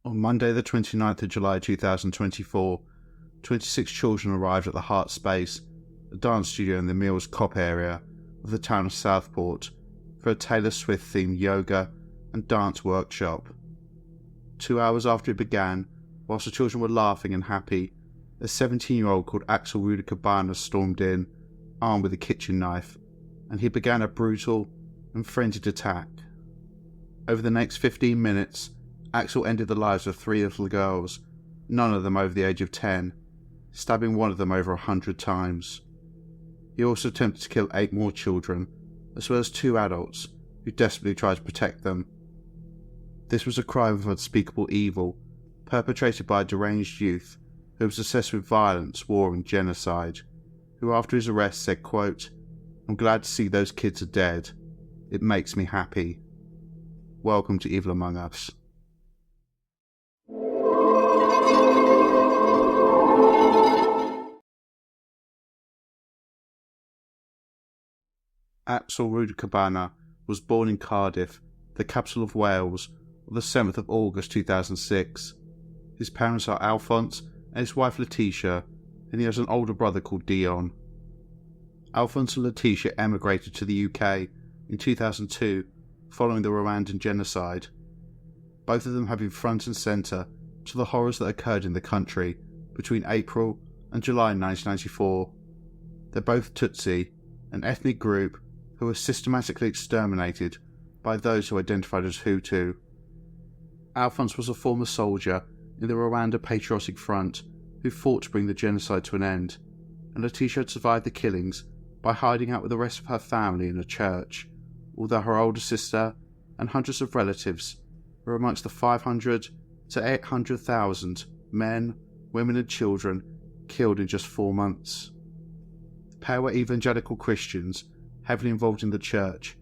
On Monday the 29th of July 2024, 26 children arrived at the Hart Space, a dance studio in the Meols Cop area of the town of Southport, for a Taylor Swift-themed yoga and dance workshop. 2 hours after it began, whilst the children were laughing and happy, a 17-year-old called Axel Rudakubana stormed in, armed with a kitchen knife, and he began a brutal and frenzied attack. Over the next 15 minutes, Axel ended the lives of 3 little girls, none of them over the age of 10, stabbing one of them over 100 times. He also attempted to kill 8 more children, as well as 2 adults, who desperately tried to protect them. This was a crime of unspeakable evil, perpetrated by a deranged youth who was obsessed with violence, war and genocide, who after his arrest said, quote, "I'm glad to see those kids are dead. It makes me happy." Welcome to Evil Among Us. Axel Rudakubana was born in Cardiff, the capital of Wales, on the 7th of August 2006. His parents are Alphonse and his wife Letitia, and he has an older brother called Dion. Alphonse and Letitia emigrated to the UK in 2002 following the Rwandan genocide. Both of them have been front and centre to the horrors that occurred in the country between April and July 1994. They're both Tutsi, an ethnic group who were systematically exterminated by those who identified as Hutu. Alphonse was a former soldier in the Rwanda Patriotic Front who fought to bring the genocide to an end, and Letitia had survived the killings by hiding out with the rest of her family in a church, although her older sister and hundreds of relatives were amongst the 500 to 800,000 men, women and children killed in just 4 months. The pair were evangelical Christians heavily involved in the church,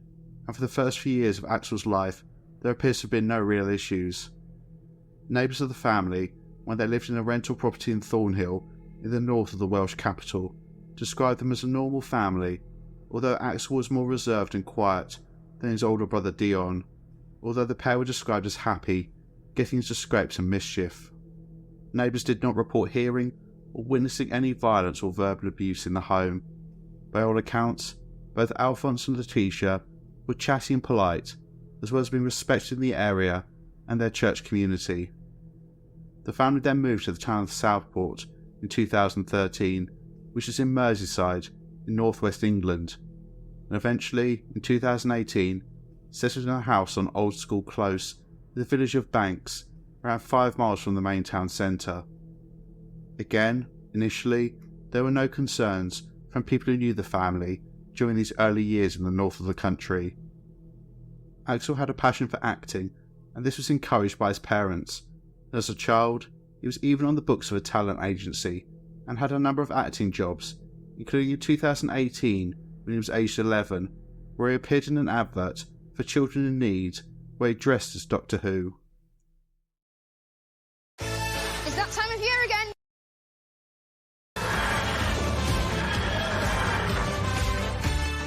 and for the first few years of Axel's life there appears to have been no real issues. Neighbours of the family, when they lived in a rental property in Thornhill in the north of the Welsh capital, described them as a normal family, although Axel was more reserved and quiet than his older brother Dion, although the pair were described as happy, getting into scrapes and mischief. Neighbours did not report hearing or witnessing any violence or verbal abuse in the home. By all accounts, both Alphonse and Letitia were chatty and polite, as well as being respected in the area and their church community. The family then moved to the town of Southport in 2013, which is in Merseyside in northwest England, and eventually, in 2018, settled in a house on Old School Close in the village of Banks, around 5 miles from the main town centre. Again, initially, there were no concerns from people who knew the family during these early years in the north of the country. Axel had a passion for acting, and this was encouraged by his parents. As a child, he was even on the books of a talent agency and had a number of acting jobs, including in 2018 when he was aged 11, where he appeared in an advert for Children in Need where he dressed as Doctor Who. It's that time of year again!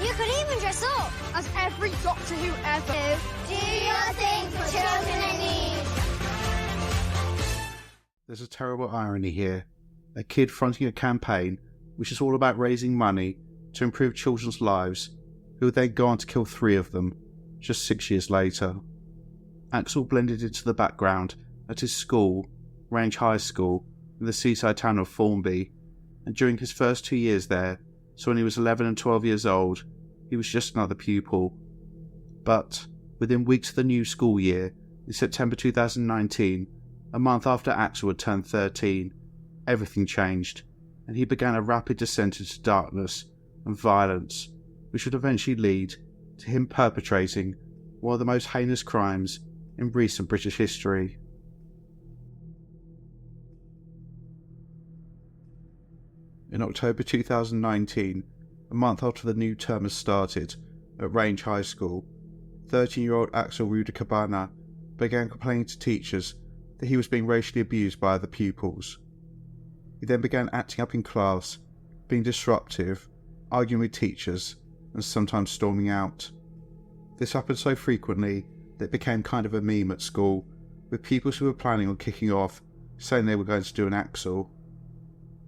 You could even dress up as every Doctor Who ever. Do your thing for children in need. There's a terrible irony here. A kid fronting a campaign which is all about raising money to improve children's lives, who would then go on to kill 3 of them just 6 years later. Axel blended into the background at his school, Range High School, in the seaside town of Formby, and during his first 2 years there, so when he was 11 and 12 years old, he was just another pupil. But within weeks of the new school year, in September 2019, a month after Axel had turned 13, everything changed, and he began a rapid descent into darkness and violence, which would eventually lead to him perpetrating one of the most heinous crimes in recent British history. In October 2019, a month after the new term has started at Range High School, 13-year-old Axel Rudakubana began complaining to teachers that he was being racially abused by other pupils. He then began acting up in class, being disruptive, arguing with teachers, and sometimes storming out. This happened so frequently that it became kind of a meme at school, with pupils who were planning on kicking off, saying they were going to do an Axel.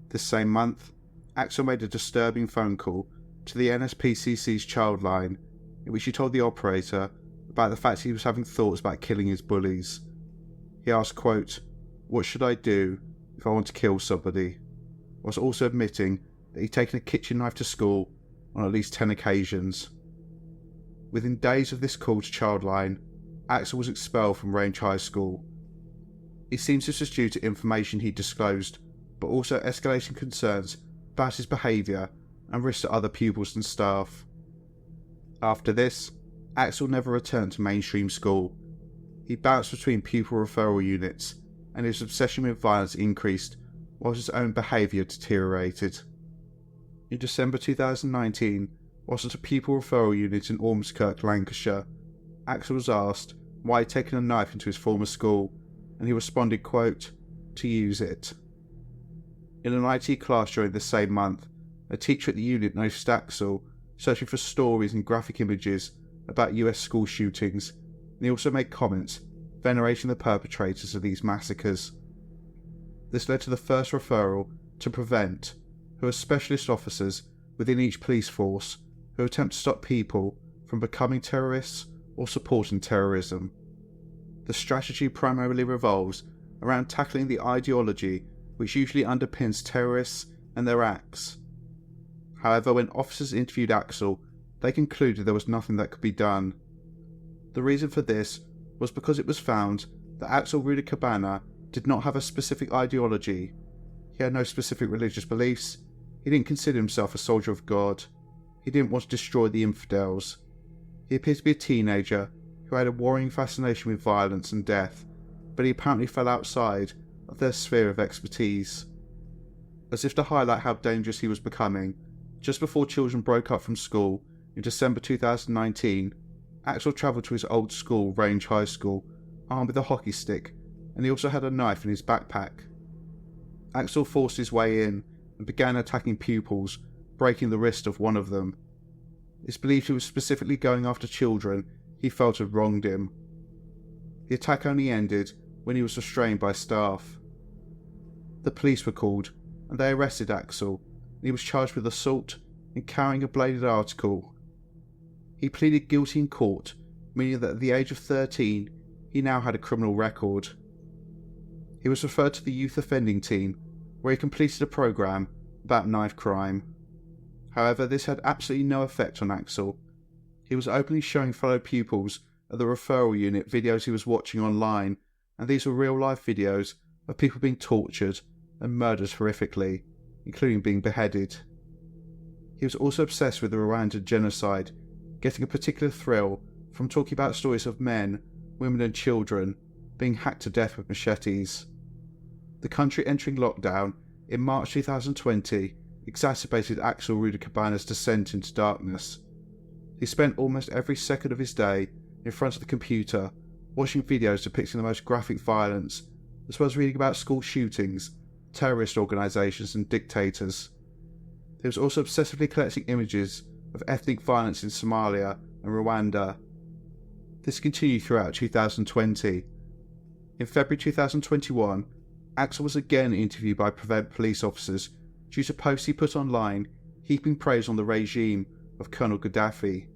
This same month, Axel made a disturbing phone call to the NSPCC's child line, in which he told the operator about the fact he was having thoughts about killing his bullies. He asked, quote, "What should I do if I want to kill somebody?" whilst also admitting that he'd taken a kitchen knife to school on at least 10 occasions. Within days of this call to Childline, Axel was expelled from Range High School. It seems this was due to information he disclosed, but also escalating concerns about his behaviour and risks to other pupils and staff. After this, Axel never returned to mainstream school. He bounced between pupil referral units, and his obsession with violence increased, whilst his own behaviour deteriorated. In December 2019, whilst at a pupil referral unit in Ormskirk, Lancashire, Axel was asked why he'd taken a knife into his former school, and he responded, quote, "To use it." In an IT class during the same month, a teacher at the unit noticed Axel searching for stories and graphic images about US school shootings, and he also made comments venerating the perpetrators of these massacres. This led to the first referral to Prevent, who are specialist officers within each police force who attempt to stop people from becoming terrorists or supporting terrorism. The strategy primarily revolves around tackling the ideology which usually underpins terrorists and their acts. However, when officers interviewed Axel, they concluded there was nothing that could be done. The reason for this was because it was found that Axel Rudakubana did not have a specific ideology. He had no specific religious beliefs. He didn't consider himself a soldier of God. He didn't want to destroy the infidels. He appeared to be a teenager who had a worrying fascination with violence and death, but he apparently fell outside of their sphere of expertise. As if to highlight how dangerous he was becoming, just before children broke up from school in December 2019, Axel travelled to his old school, Range High School, armed with a hockey stick, and he also had a knife in his backpack. Axel forced his way in and began attacking pupils, breaking the wrist of one of them. It's believed he was specifically going after children he felt had wronged him. The attack only ended when he was restrained by staff. The police were called, and they arrested Axel, and he was charged with assault and carrying a bladed article. He pleaded guilty in court, meaning that at the age of 13, he now had a criminal record. He was referred to the youth offending team, where he completed a programme about knife crime. However, this had absolutely no effect on Axel. He was openly showing fellow pupils at the referral unit videos he was watching online, and these were real-life videos of people being tortured and murdered horrifically, including being beheaded. He was also obsessed with the Rwandan genocide, getting a particular thrill from talking about stories of men, women and children being hacked to death with machetes. The country entering lockdown in March 2020 exacerbated Axel Rudakubana's descent into darkness. He spent almost every second of his day in front of the computer, watching videos depicting the most graphic violence, as well as reading about school shootings, terrorist organisations and dictators. He was also obsessively collecting images of ethnic violence in Somalia and Rwanda. This continued throughout 2020. In February 2021, Axel was again interviewed by Prevent police officers due to posts he put online heaping praise on the regime of Colonel Gaddafi.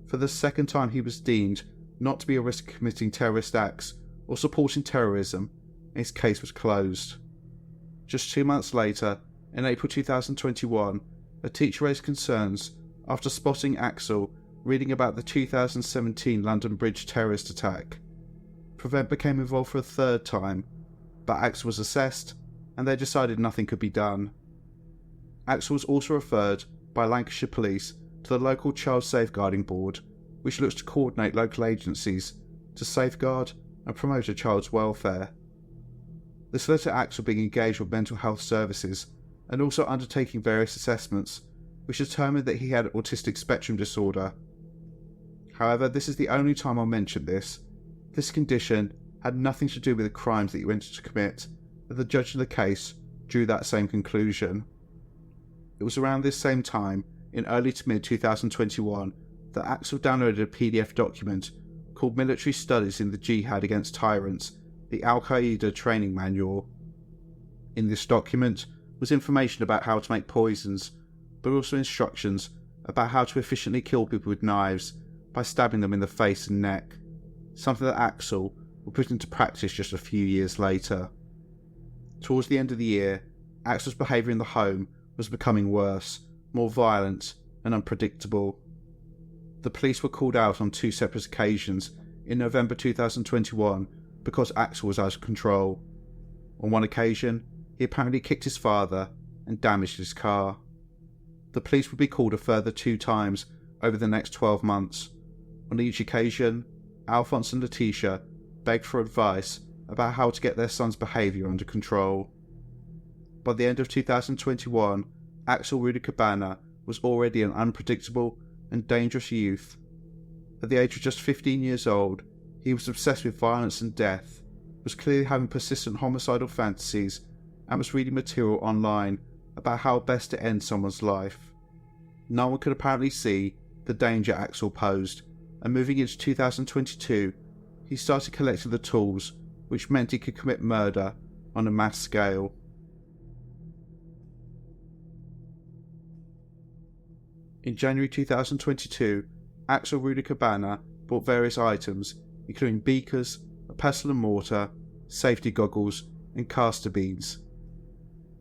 For the second time, he was deemed not to be at risk of committing terrorist acts or supporting terrorism, and his case was closed. Just 2 months later, in April 2021, a teacher raised concerns after spotting Axel reading about the 2017 London Bridge terrorist attack. Prevent became involved for a third time, but Axel was assessed, and they decided nothing could be done. Axel was also referred by Lancashire Police to the local Child Safeguarding Board, which looks to coordinate local agencies to safeguard and promote a child's welfare. This led to Axel being engaged with mental health services and also undertaking various assessments, which determined that he had autistic spectrum disorder. However, this is the only time I'll mention this. This condition had nothing to do with the crimes that he went to commit, and the judge in the case drew that same conclusion. It was around this same time, in early to mid 2021, that Axel downloaded a PDF document called Military Studies in the Jihad Against Tyrants, the Al-Qaeda Training Manual. In this document was information about how to make poisons, but also instructions about how to efficiently kill people with knives by stabbing them in the face and neck, something that Axel would put into practice just a few years later. Towards the end of the year, Axel's behaviour in the home was becoming worse, more violent and unpredictable. The police were called out on 2 separate occasions in November 2021 because Axel was out of control. On one occasion, he apparently kicked his father and damaged his car. The police would be called a further 2 times over the next 12 months. On each occasion, Alphonse and Letitia begged for advice about how to get their son's behaviour under control. By the end of 2021, Axel Rudakubana was already an unpredictable and dangerous youth. At the age of just 15 years old, he was obsessed with violence and death, was clearly having persistent homicidal fantasies, and was reading material online about how best to end someone's life. No one could apparently see the danger Axel posed, and moving into 2022, he started collecting the tools which meant he could commit murder on a mass scale. In January 2022, Axel Rudakubana bought various items, including beakers, a pestle and mortar, safety goggles, and castor beans.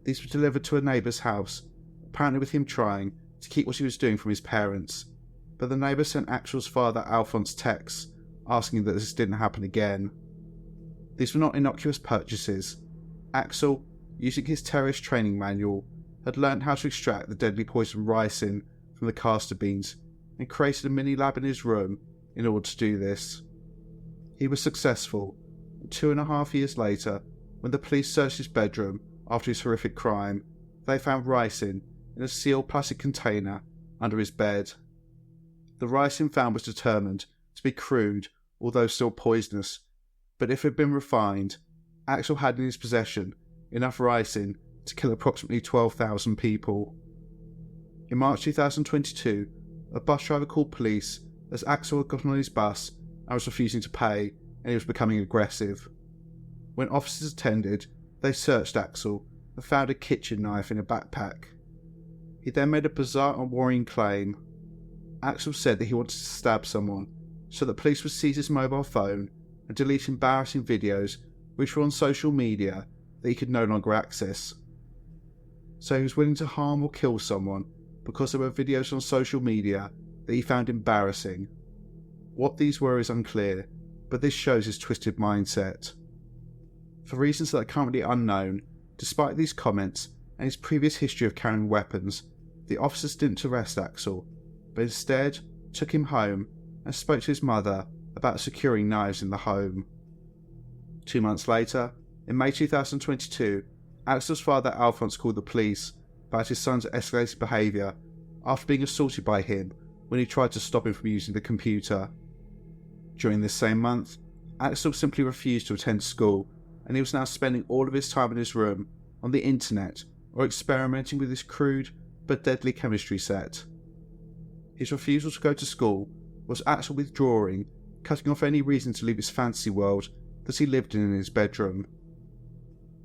These were delivered to a neighbour's house, apparently with him trying to keep what he was doing from his parents, but the neighbour sent Axel's father Alphonse texts asking that this didn't happen again. These were not innocuous purchases. Axel, using his terrorist training manual, had learned how to extract the deadly poison ricin from the castor beans and created a mini lab in his room in order to do this. He was successful, and 2.5 years later, when the police searched his bedroom after his horrific crime, they found ricin in a sealed plastic container under his bed. The ricin found was determined to be crude, although still poisonous, but if it had been refined, Axel had in his possession enough ricin to kill approximately 12,000 people. In March 2022, a bus driver called police as Axel had gotten on his bus and was refusing to pay, and he was becoming aggressive. When officers attended, they searched Axel and found a kitchen knife in a backpack. He then made a bizarre and worrying claim. Axel said that he wanted to stab someone, so that police would seize his mobile phone and delete embarrassing videos which were on social media that he could no longer access. So he was willing to harm or kill someone because there were videos on social media that he found embarrassing. What these were is unclear, but this shows his twisted mindset. For reasons that are currently unknown, despite these comments and his previous history of carrying weapons, the officers didn't arrest Axel, but instead took him home and spoke to his mother about securing knives in the home. 2 months later, in May 2022, Axel's father Alphonse called the police about his son's escalated behaviour after being assaulted by him when he tried to stop him from using the computer. During this same month, Axel simply refused to attend school, and he was now spending all of his time in his room, on the internet, or experimenting with his crude but deadly chemistry set. His refusal to go to school was Axel withdrawing, cutting off any reason to leave his fantasy world that he lived in his bedroom.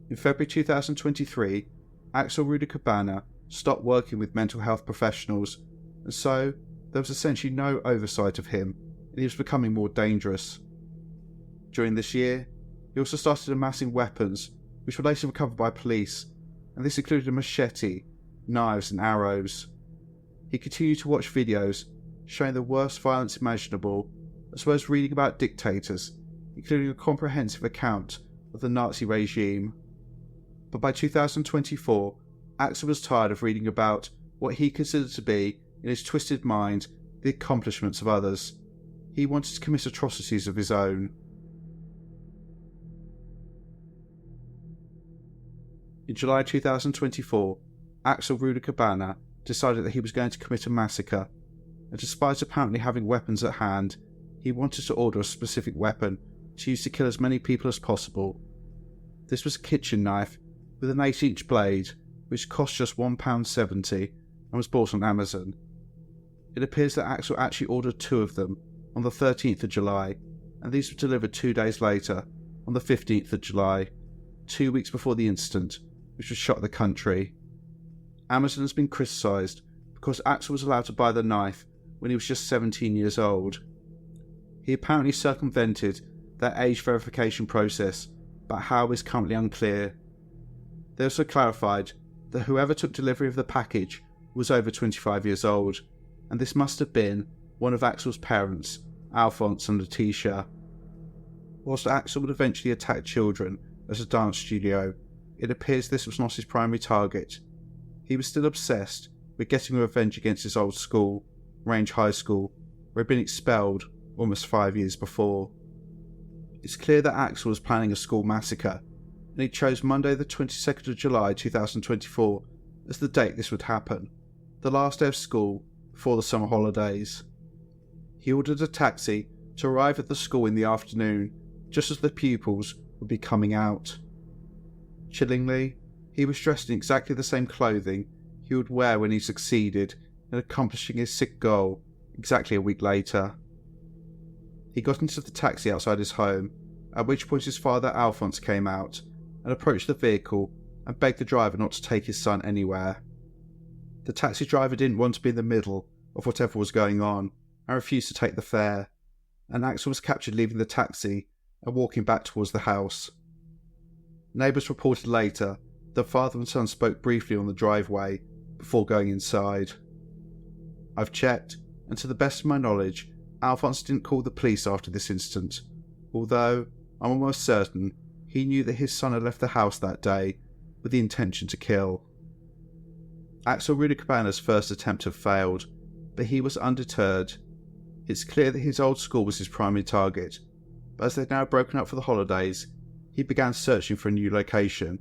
In February 2023, Axel Rudakubana stopped working with mental health professionals, and so there was essentially no oversight of him, and he was becoming more dangerous. During this year, he also started amassing weapons, which were later recovered by police, and this included a machete, knives and arrows. He continued to watch videos showing the worst violence imaginable, as well as reading about dictators, including a comprehensive account of the Nazi regime. But by 2024, Axel was tired of reading about what he considered to be, in his twisted mind, the accomplishments of others. He wanted to commit atrocities of his own. In July 2024, Axel Rudakubana decided that he was going to commit a massacre, and despite apparently having weapons at hand, he wanted to order a specific weapon to use to kill as many people as possible. This was a kitchen knife with an 8-inch blade, which cost just £1.70 and was bought on Amazon. It appears that Axel actually ordered 2 of them on the 13th of July, and these were delivered 2 days later, on the 15th of July, 2 weeks before the incident, which was shocked the country. Amazon has been criticised because Axel was allowed to buy the knife when he was just 17 years old. He apparently circumvented their age verification process, but how is currently unclear. They also clarified that whoever took delivery of the package was over 25 years old, and this must have been one of Axel's parents, Alphonse and Letitia. Whilst Axel would eventually attack children at a dance studio, it appears this was not his primary target. He was still obsessed with getting revenge against his old school, Range High School, where he had been expelled almost 5 years before. It's clear that Axel was planning a school massacre, and he chose Monday the 22nd of July 2024 as the date this would happen, the last day of school before the summer holidays. He ordered a taxi to arrive at the school in the afternoon, just as the pupils would be coming out. Chillingly, he was dressed in exactly the same clothing he would wear when he succeeded in accomplishing his sick goal exactly a week later. He got into the taxi outside his home, at which point his father Alphonse came out and approached the vehicle and begged the driver not to take his son anywhere. The taxi driver didn't want to be in the middle of whatever was going on and refused to take the fare, and Axel was captured leaving the taxi and walking back towards the house. Neighbours reported later that father and son spoke briefly on the driveway before going inside. I've checked, and to the best of my knowledge, Alphonse didn't call the police after this incident, although I'm almost certain he knew that his son had left the house that day with the intention to kill. Axel Rudakubana's first attempt had failed, but he was undeterred. It's clear that his old school was his primary target, but as they'd now broken up for the holidays, he began searching for a new location,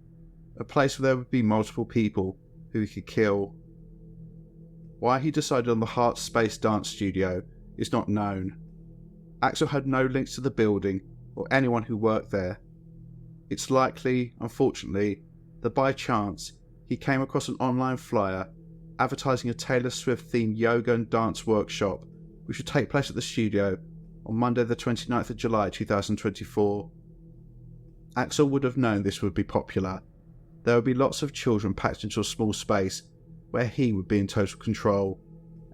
a place where there would be multiple people who he could kill. Why he decided on the Hart Space dance studio is not known. Axel had no links to the building or anyone who worked there. It's likely, unfortunately, that by chance he came across an online flyer advertising a Taylor Swift-themed yoga and dance workshop which would take place at the studio on Monday the 29th of July 2024. Axel would have known this would be popular. There would be lots of children packed into a small space where he would be in total control,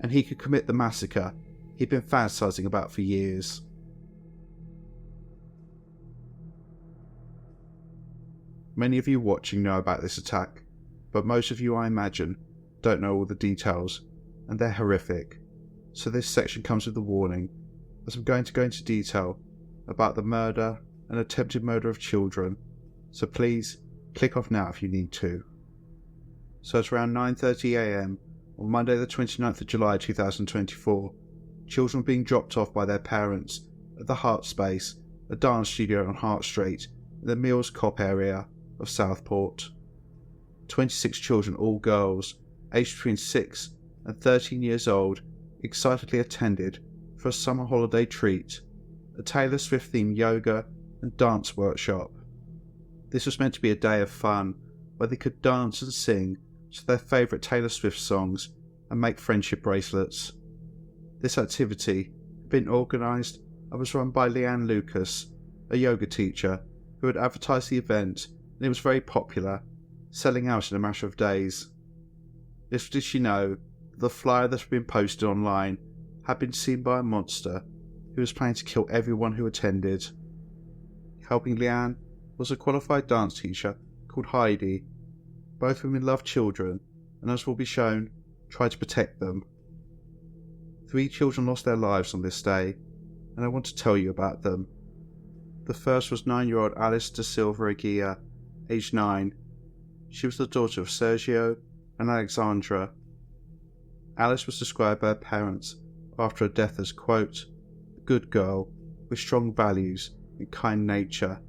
and he could commit the massacre he'd been fantasizing about for years. Many of you watching know about this attack, but most of you, I imagine, don't know all the details, and they're horrific. So this section comes with a warning, as I'm going to go into detail about the murder and attempted murder of children, so please click off now if you need to. So at around 9:30 AM on Monday the 29th of July 2024, children were being dropped off by their parents at the Hart Space, a dance studio on Hart Street in the Meols Cop area of Southport. 26 children, all girls, aged between 6 and 13 years old, excitedly attended for a summer holiday treat, a Taylor Swift-themed yoga and dance workshop. This was meant to be a day of fun, where they could dance and sing to their favourite Taylor Swift songs and make friendship bracelets. This activity had been organised and was run by Leanne Lucas, a yoga teacher who had advertised the event, and it was very popular, selling out in a matter of days. Little did she know that the flyer that had been posted online had been seen by a monster who was planning to kill everyone who attended. Helping Leanne was a qualified dance teacher called Heidi. Both women loved children, and as will be shown, tried to protect them. 3 children lost their lives on this day, and I want to tell you about them. The first was 9-year-old Alice da Silva Aguirre, aged 9. She was the daughter of Sergio and Alexandra. Alice was described by her parents after her death as, quote, a good girl with strong values and kind nature,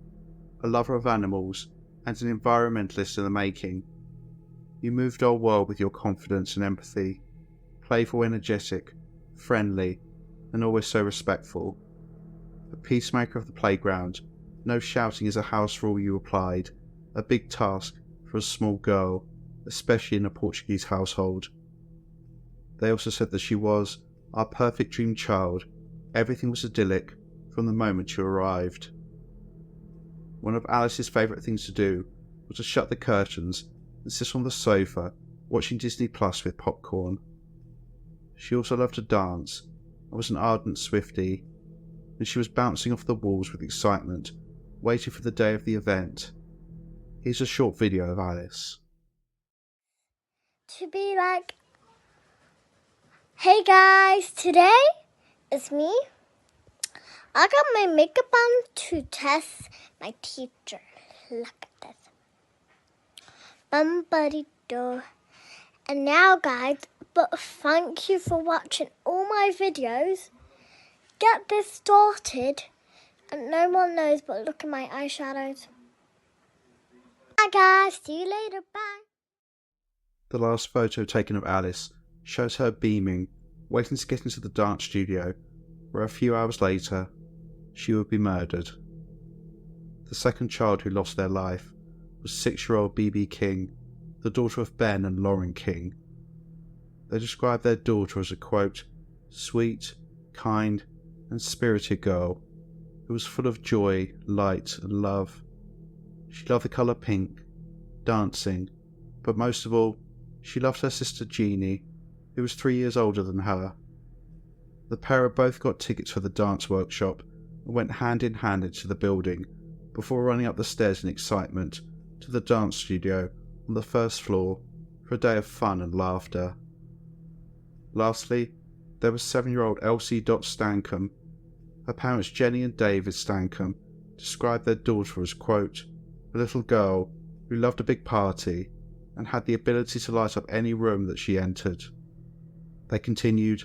a lover of animals and an environmentalist in the making. You moved our world with your confidence and empathy, playful, energetic, friendly, and always so respectful. A peacemaker of the playground, no shouting is a house rule you applied, a big task for a small girl, especially in a Portuguese household. They also said that she was our perfect dream child. Everything was idyllic, from the moment you arrived. One of Alice's favourite things to do was to shut the curtains and sit on the sofa watching Disney Plus with popcorn. She also loved to dance and was an ardent Swiftie, and she was bouncing off the walls with excitement, waiting for the day of the event. Here's a short video of Alice. To be like, hey guys, today it's me. I got my makeup on to test my teacher. Look at this. Bum-buddy-do. And now guys, but thank you for watching all my videos. Get this started. And no one knows, but look at my eyeshadows. Bye guys, see you later, bye. The last photo taken of Alice shows her beaming, waiting to get into the dance studio, where a few hours later, she would be murdered. The second child who lost their life was 6-year-old B.B. King, the daughter of Ben and Lauren King. They described their daughter as a, quote, sweet, kind, and spirited girl who was full of joy, light, and love. She loved the colour pink, dancing, but most of all, she loved her sister Jeannie, who was 3 years older than her. The pair had both got tickets for the dance workshop and went hand in hand into the building before running up the stairs in excitement to the dance studio on the first floor for a day of fun and laughter. Lastly, there was 7-year-old Elsie Stankham. Her parents Jenny and David Stankham described their daughter as, quote, a little girl who loved a big party and had the ability to light up any room that she entered. They continued,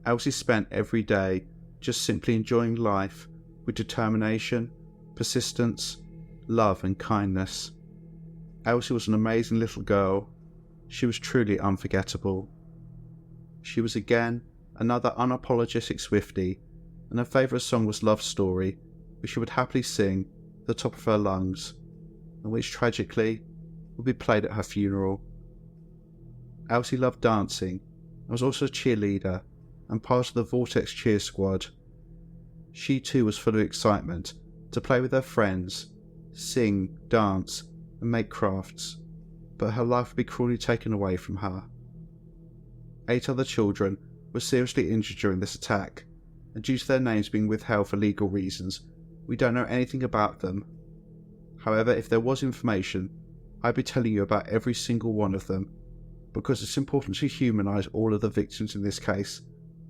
Elsie spent every day just simply enjoying life with determination, persistence, love and kindness. Elsie was an amazing little girl. She was truly unforgettable. She was again another unapologetic Swiftie, and her favourite song was Love Story, which she would happily sing at the top of her lungs, and which tragically would be played at her funeral. Elsie loved dancing and was also a cheerleader and part of the Vortex cheer squad. She too was full of excitement to play with her friends, sing, dance and make crafts, but her life would be cruelly taken away from her. 8 other children were seriously injured during this attack, and due to their names being withheld for legal reasons, we don't know anything about them. However, if there was information, I'd be telling you about every single one of them, because it's important to humanise all of the victims in this case,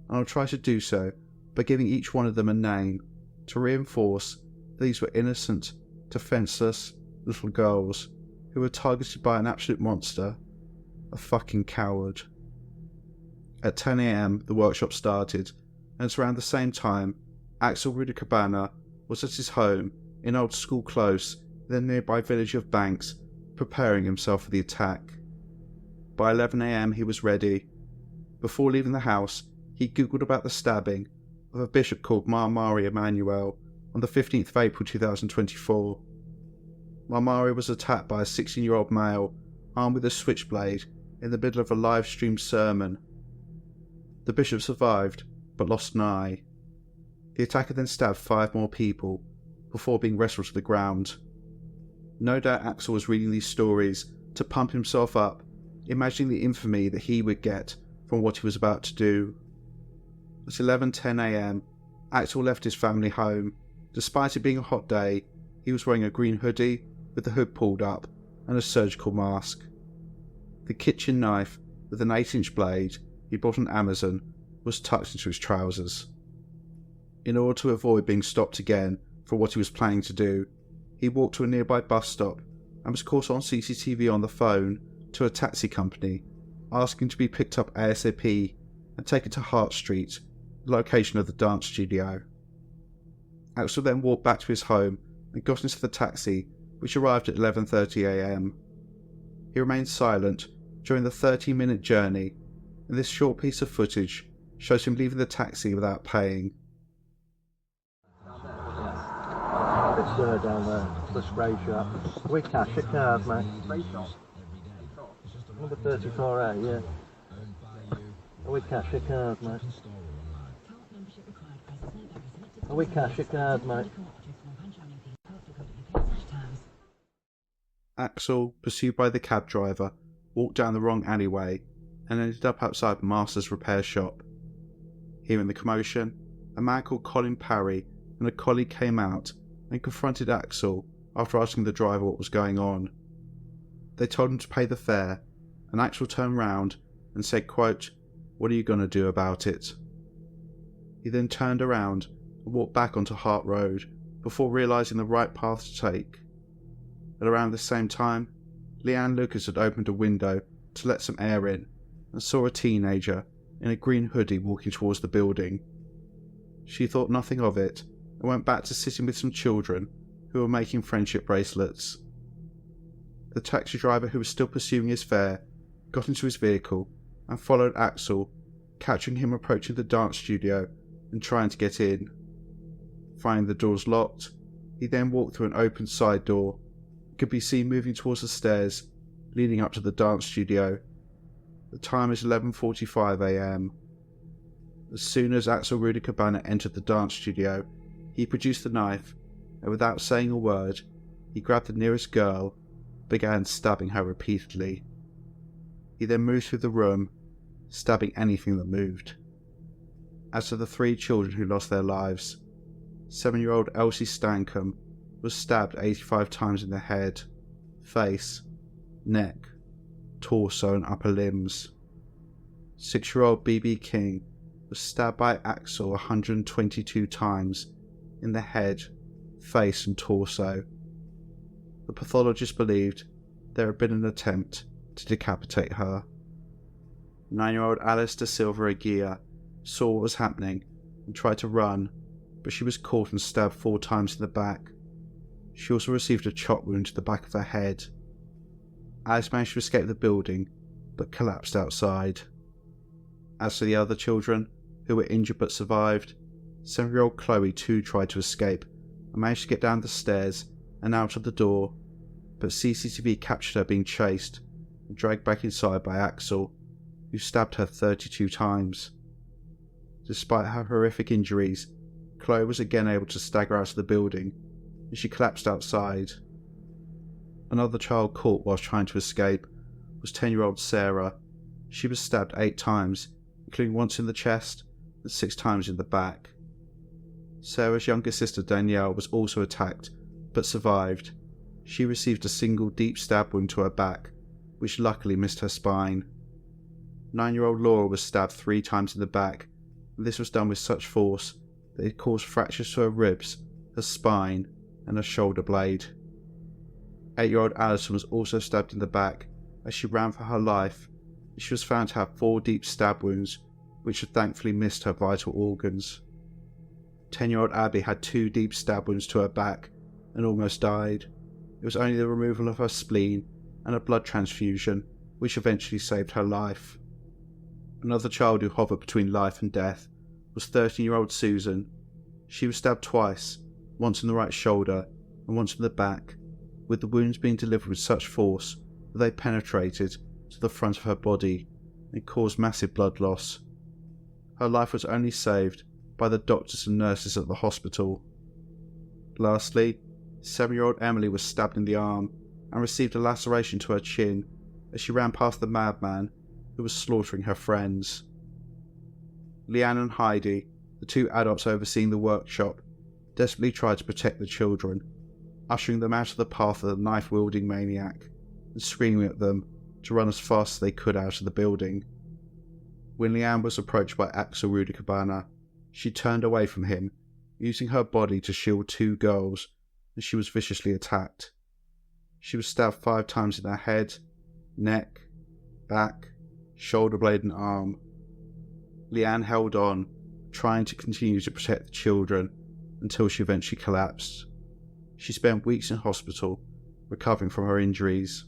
and I'll try to do so by giving each one of them a name to reinforce that these were innocent, defenceless little girls who were targeted by an absolute monster, a fucking coward. At 10 AM the workshop started, and it's around the same time Axel Rudakubana was at his home in Old School Close in the nearby village of Banks, preparing himself for the attack. By 11 AM he was ready. Before leaving the house, he googled about the stabbing of a bishop called Marmari Emmanuel on the 15th of April 2024. Marmari was attacked by a 16-year-old male armed with a switchblade in the middle of a live-streamed sermon. The bishop survived, but lost an eye. The attacker then stabbed 5 more people before being wrestled to the ground. No doubt Axel was reading these stories to pump himself up, imagining the infamy that he would get from what he was about to do. At 11:10 AM, Axel left his family home. Despite it being a hot day, he was wearing a green hoodie with the hood pulled up and a surgical mask. The kitchen knife with an 8-inch blade he bought on Amazon was tucked into his trousers. In order to avoid being stopped again for what he was planning to do, he walked to a nearby bus stop and was caught on CCTV on the phone to a taxi company, asking to be picked up ASAP and taken to Hart Street, the location of the dance studio. Axel then walked back to his home and got into the taxi, which arrived at 11:30 AM. He remained silent during the 30-minute journey, and this short piece of footage shows him leaving the taxi without paying. It's down there, the spray shop. With cash at card, mate. Number 34A, yeah. With cash at card, mate. Are we cash your card, mate? Axel, pursued by the cab driver, walked down the wrong alleyway and ended up outside Master's repair shop. Hearing the commotion, a man called Colin Parry and a colleague came out and confronted Axel after asking the driver what was going on. They told him to pay the fare, and Axel turned round and said, quote, "What are you going to do about it?" He then turned around and walked back onto Hart Road before realising the right path to take. At around the same time, Leanne Lucas had opened a window to let some air in and saw a teenager in a green hoodie walking towards the building. She thought nothing of it and went back to sitting with some children who were making friendship bracelets. The taxi driver, who was still pursuing his fare, got into his vehicle and followed Axel, catching him approaching the dance studio and trying to get in. Finding the doors locked, he then walked through an open side door and could be seen moving towards the stairs leading up to the dance studio. The time is 11:45 a.m. As soon as Axel Rudakubana entered the dance studio, he produced the knife and without saying a word, he grabbed the nearest girl and began stabbing her repeatedly. He then moved through the room, stabbing anything that moved. As for the 3 children who lost their lives, 7-year-old Elsie Stankham was stabbed 85 times in the head, face, neck, torso and upper limbs. 6-year-old BB King was stabbed by Axel 122 times in the head, face and torso. The pathologist believed there had been an attempt to decapitate her. 9-year-old Alice da Silva Aguirre saw what was happening and tried to run, but she was caught and stabbed 4 times in the back. She also received a chop wound to the back of her head. Alice managed to escape the building, but collapsed outside. As for the other children, who were injured but survived, 7-year-old Chloe too tried to escape and managed to get down the stairs and out of the door, but CCTV captured her being chased and dragged back inside by Axel, who stabbed her 32 times. Despite her horrific injuries, Chloe was again able to stagger out of the building, and she collapsed outside. Another child caught whilst trying to escape was 10-year-old Sarah. She was stabbed 8 times, including once in the chest and 6 times in the back. Sarah's younger sister Danielle was also attacked, but survived. She received a single deep stab wound to her back, which luckily missed her spine. 9-year-old Laura was stabbed 3 times in the back, and this was done with such force that it caused fractures to her ribs, her spine, and her shoulder blade. 8-year-old Alison was also stabbed in the back as she ran for her life, and she was found to have 4 deep stab wounds, which had thankfully missed her vital organs. 10-year-old Abby had 2 deep stab wounds to her back and almost died. It was only the removal of her spleen and a blood transfusion which eventually saved her life. Another child who hovered between life and death was 13-year-old Susan. She was stabbed twice, once in the right shoulder and once in the back, with the wounds being delivered with such force that they penetrated to the front of her body and caused massive blood loss. Her life was only saved by the doctors and nurses at the hospital. Lastly, 7-year-old Emily was stabbed in the arm and received a laceration to her chin as she ran past the madman who was slaughtering her friends. Leanne and Heidi, the 2 adults overseeing the workshop, desperately tried to protect the children, ushering them out of the path of the knife-wielding maniac and screaming at them to run as fast as they could out of the building. When Leanne was approached by Axel Rudakubana, she turned away from him, using her body to shield 2 girls, and she was viciously attacked. She was stabbed 5 times in her head, neck, back, shoulder blade and arm. Leanne held on, trying to continue to protect the children until she eventually collapsed. She spent weeks in hospital, recovering from her injuries.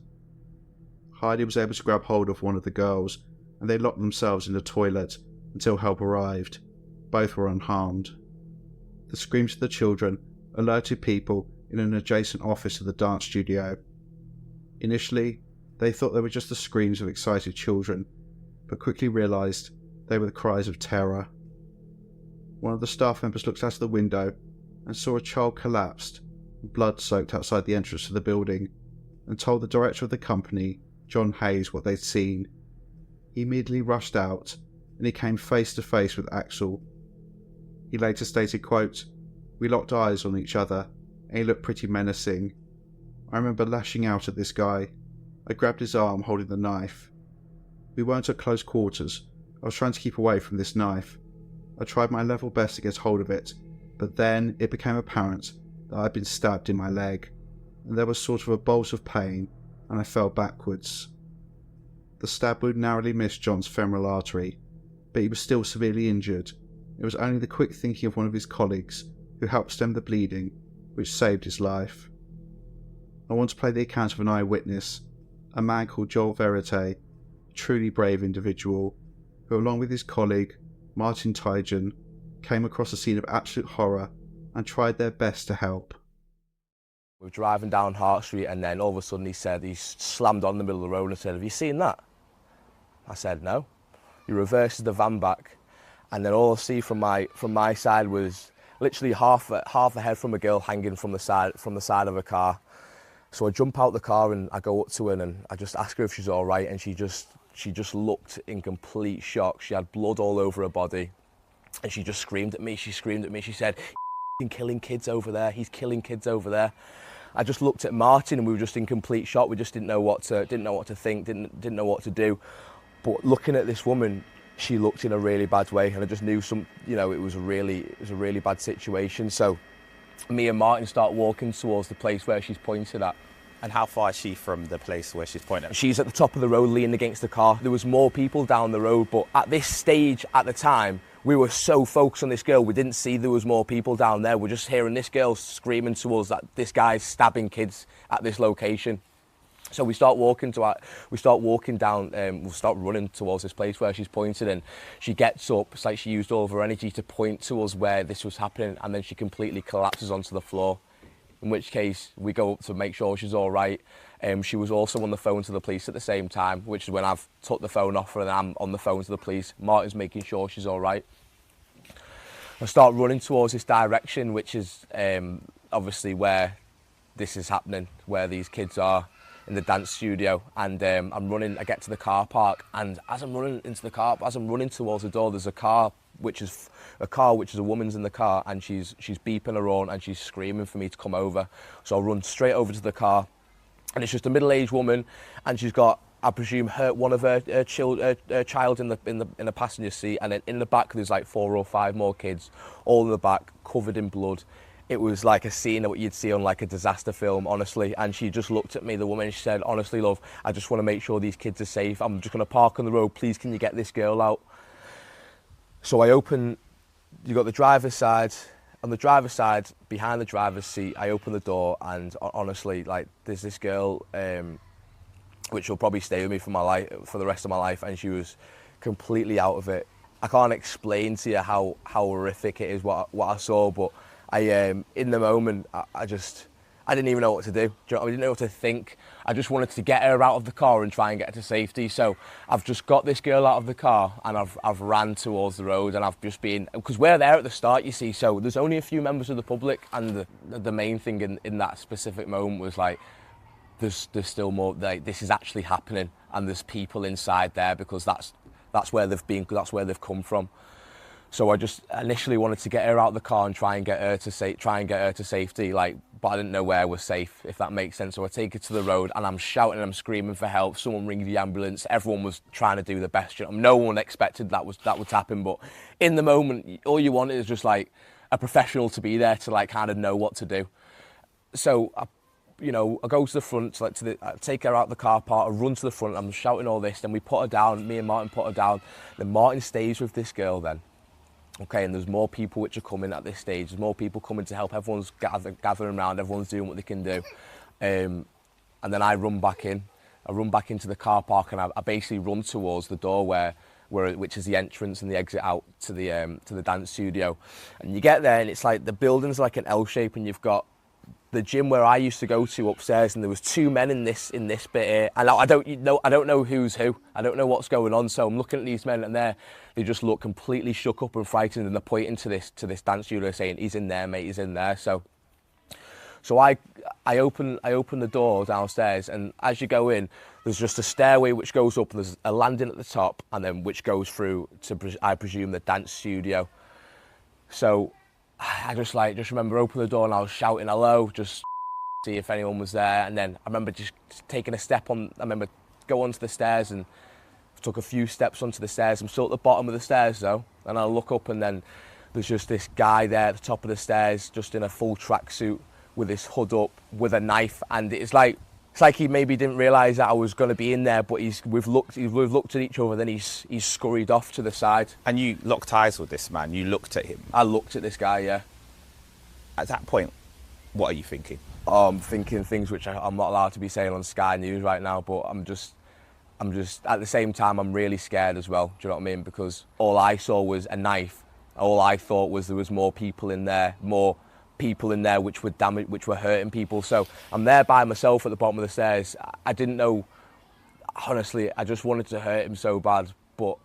Heidi was able to grab hold of one of the girls, and they locked themselves in the toilet until help arrived. Both were unharmed. The screams of the children alerted people in an adjacent office to the dance studio. Initially, they thought they were just the screams of excited children, but quickly realised they were the cries of terror. One of the staff members looked out of the window and saw a child collapsed, blood soaked outside the entrance to the building, and told the director of the company, John Hayes, what they'd seen. He immediately rushed out, and he came face to face with Axel. He later stated, quote, "We locked eyes on each other, and he looked pretty menacing. I remember lashing out at this guy. I grabbed his arm holding the knife. We weren't at close quarters. I was trying to keep away from this knife. I tried my level best to get hold of it, but then it became apparent that I'd been stabbed in my leg, and there was sort of a bolt of pain, and I fell backwards." The stab wound narrowly missed John's femoral artery, but he was still severely injured. It was only the quick thinking of one of his colleagues who helped stem the bleeding which saved his life. I want to play the account of an eyewitness, a man called Joel Verite, a truly brave individual, who along with his colleague, Martin Tygen, came across a scene of absolute horror and tried their best to help. We were driving down Hart Street, and then all of a sudden he slammed on the middle of the road and said, "Have you seen that?" I said, "No." He reverses the van back, and then all I see from my side was literally half a head from a girl hanging from the side of a car. So I jump out the car and I go up to her and I just ask her if she's all right, and she just looked in complete shock. She had blood all over her body, and she just screamed at me. She said, "He's killing kids over there. He's killing kids over there." I just looked at Martin and we were just in complete shock. We just didn't know what to think, didn't know what to do. But looking at this woman, she looked in a really bad way, and I just knew it was a really bad situation. So me and Martin start walking towards the place where she's pointed at. And how far is she from the place where she's pointing at? She's at the top of the road leaning against the car. There was more people down the road, but at this stage at the time, we were so focused on this girl, we didn't see there was more people down there. We're just hearing this girl screaming to us that this guy's stabbing kids at this location. So we start running towards this place where she's pointed, and she gets up. It's like she used all of her energy to point to us where this was happening, and then she completely collapses onto the floor, in which case we go up to make sure she's all right. She was also on the phone to the police at the same time, which is when I've took the phone off her and I'm on the phone to the police. Martin's making sure she's all right. I start running towards this direction, which is obviously where this is happening, where these kids are in the dance studio. And I'm running, I get to the car park, and as I'm running towards the door, there's a car which is a woman's in the car, and she's beeping her horn and she's screaming for me to come over. So I run straight over to the car, and it's just a middle-aged woman, and she's got, I presume, one of her child in the passenger seat, and then in the back there's like 4 or 5 more kids, all in the back, covered in blood. It was like a scene of what you'd see on like a disaster film, honestly. And she just looked at me, the woman, and she said, "Honestly, love, I just want to make sure these kids are safe. I'm just going to park on the road. Please, can you get this girl out?" So I open, you got the driver's side. On the driver's side, behind the driver's seat, I open the door, and honestly, like, there's this girl, which will probably stay with me for the rest of my life, and she was completely out of it. I can't explain to you how horrific it is what I saw, but in the moment, I didn't even know what to do. I didn't know what to think. I just wanted to get her out of the car and try and get her to safety. So I've just got this girl out of the car, and I've ran towards the road, and I've just been, because we're there at the start, you see, so there's only a few members of the public, and the main thing in that specific moment was like, there's still more, like, this is actually happening, and there's people inside there, because that's where they've come from. So I just initially wanted to get her out of the car and try and get her to safety, like, but I didn't know where was safe, if that makes sense. So I take her to the road, and I'm shouting and I'm screaming for help. Someone rings the ambulance. Everyone was trying to do the best. No one expected that would happen, but in the moment, all you want is just like a professional to be there to like kind of know what to do. So I go to the front, I take her out of the car park, I run to the front, I'm shouting all this, then we put her down, me and Martin put her down. Then Martin stays with this girl then. Okay, and there's more people which are coming at this stage. There's more people coming to help. Everyone's gathering around, everyone's doing what they can do. And then I run back in. I run back into the car park, and I basically run towards the door which is the entrance and the exit out to the dance studio. And you get there, and it's like the building's like an L shape, and you've got the gym where I used to go to upstairs, and there was 2 men in this bit here, and I don't know who's who. I don't know what's going on. So I'm looking at these men, and they just look completely shook up and frightened, and they're pointing to this dance studio, saying, "He's in there, mate. He's in there." So I open the door downstairs, and as you go in, there's just a stairway which goes up, and there's a landing at the top, and then which goes through to, I presume, the dance studio. So I just remember opening the door, and I was shouting hello, just see if anyone was there. And then I remember just taking a step on. I remember go onto the stairs, and took a few steps onto the stairs. I'm still at the bottom of the stairs though, and I look up, and then there's just this guy there at the top of the stairs, just in a full tracksuit with his hood up, with a knife, and it's like he maybe didn't realise that I was going to be in there, but we've looked at each other, then he's scurried off to the side. And you locked eyes with this man, you looked at him. I looked at this guy, yeah. At that point, what are you thinking? I'm thinking things which I'm not allowed to be saying on Sky News right now, but I'm just, at the same time, I'm really scared as well, do you know what I mean? Because all I saw was a knife. All I thought was there was more people in there which were hurting people. So I'm there by myself at the bottom of the stairs. I didn't know, honestly, I just wanted to hurt him so bad, but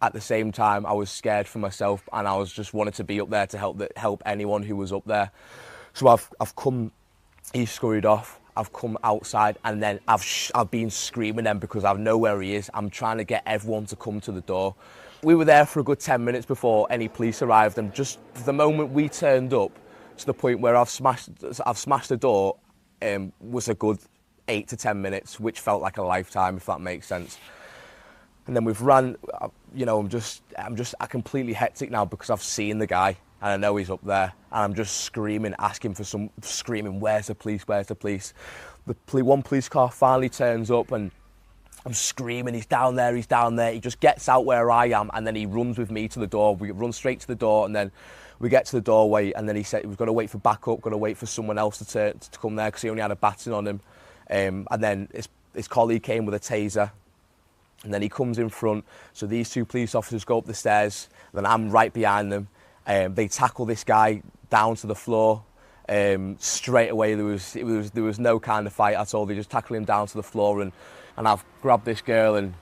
at the same time I was scared for myself, and I was just wanted to be up there to help anyone who was up there. So I've come, he's scurried off, I've come outside, and then I've been screaming then because I know where he is. I'm trying to get everyone to come to the door. We were there for a good 10 minutes before any police arrived, and just the moment we turned up, to the point where I've smashed the door, was a good 8 to 10 minutes, which felt like a lifetime, if that makes sense. And then we've ran, you know, I'm completely hectic now because I've seen the guy and I know he's up there, and I'm just screaming, screaming, "Where's the police? Where's the police?" One police car finally turns up, and I'm screaming, "He's down there, he's down there." He just gets out where I am, and then he runs with me to the door. We run straight to the door, and then we get to the doorway, and then he said we've got to wait for backup, got to wait for someone else to come there because he only had a baton on him. And then his colleague came with a taser, and then he comes in front. So these 2 police officers go up the stairs, and then I'm right behind them. They tackle this guy down to the floor. Straight away, there was no kind of fight at all. They just tackle him down to the floor, and I've grabbed this girl, and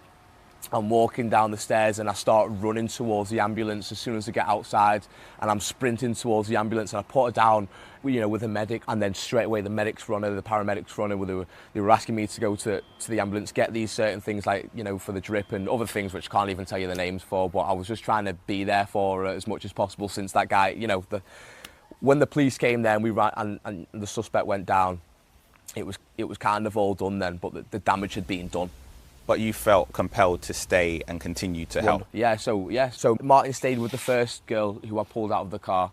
I'm walking down the stairs, and I start running towards the ambulance as soon as I get outside, and I'm sprinting towards the ambulance, and I put her down, you know, with a medic, and then straight away the medics run her, the paramedics run her. They were asking me to go to the ambulance, get these certain things like, you know, for the drip and other things which I can't even tell you the names for, but I was just trying to be there for her as much as possible, since that guy, you know, when the police came there and we ran and the suspect went down, it was kind of all done then, but the damage had been done. But you felt compelled to stay and continue to help. So Martin stayed with the first girl who I pulled out of the car,